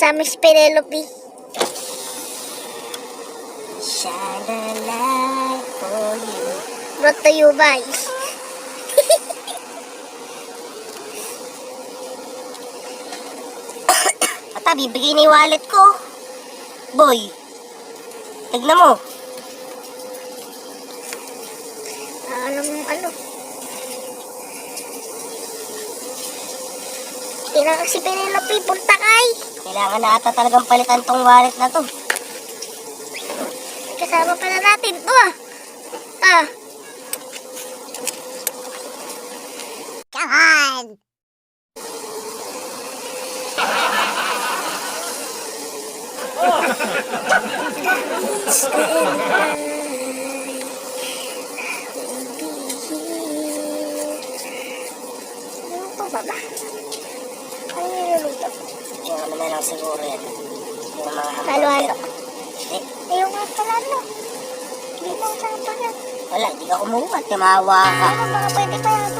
namin si Penelope. Shine a light for you. Brought to you by. Ata, bibigay na yung wallet ko. Boy, tignan mo. Ano? Kailangan si Penelope, punta kay. Kailangan na ata talagang palitan tong wallet na to. Kasama pala natin to Come on! Baba. Ano niluluto? Yung ano na lang siguro yan. Yung mga halo-halo. Yung nga pala Hindi mo usapan yan. Wala, hindi ka kumuha. Timawa ka. Ano mga pwede pa yan?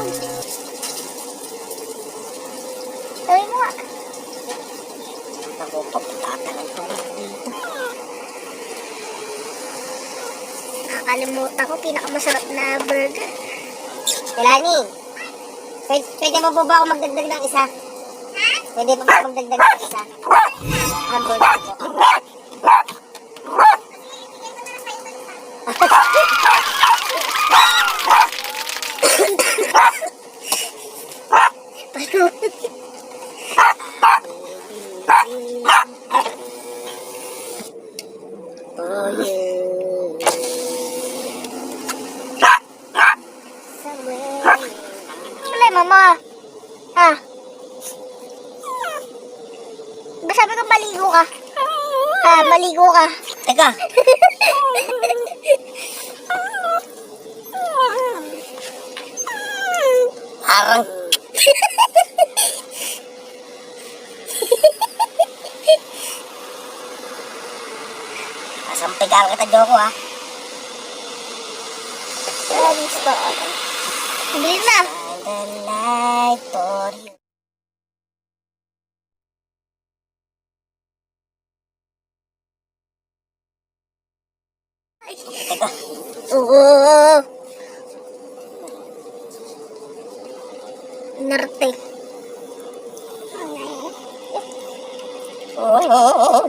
Sabi mo nga. Ako pa, patata ng tubig dito. Nakakalimutan ko, pinakamasarap na burger. Melanie! Pwede mo po ba ako magdagdag ng isa? Pwede mo ba ako magdagdag ng isa? Hamburger ko. Oh yeah. Mama. Ba sabi ko maligo ka? Maligo ka. Teka. Parang. Kasampigang kita, Joko, Gusto. Bili na. The light for you. Teka. Oo. Narte. Oo.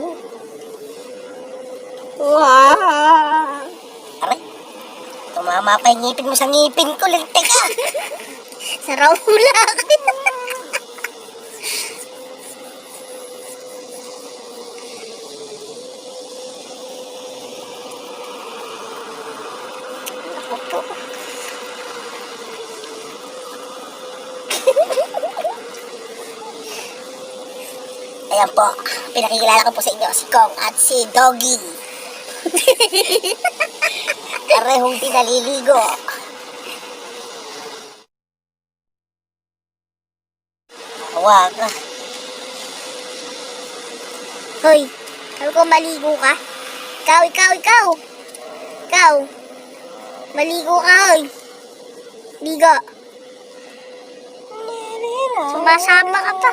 Wow. Aray. Tumama pa yung ngipin mo sa ngipin ko. Teka. Saraw hula. Ayan po, pinakikilala ko po sa inyo si Kong at si Doggy. Parehong pinaliligo. Wag. Hoy, sabi ko maligo ka? Ikaw. Maligo ka, hoy. Ligo. Sumasama ka pa.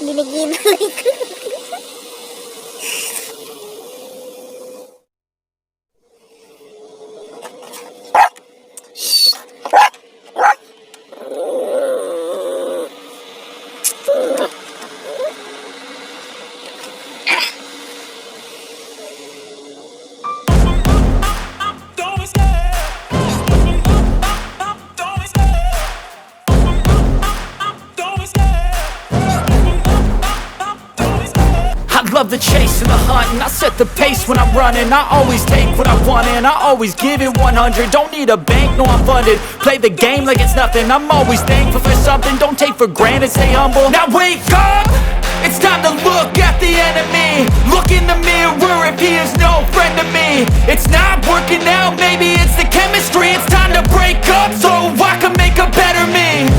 Binigyan ko. Love the chase and the hunt, and I set the pace when I'm running. I always take what I want and I always give it 100. Don't need a bank, no I'm funded. Play the game like it's nothing. I'm always thankful for something. Don't take for granted, stay humble. Now wake up, it's time to look at the enemy. Look in the mirror if he is no friend to me. It's not working out, maybe it's the chemistry. It's time to break up so I can make a better me.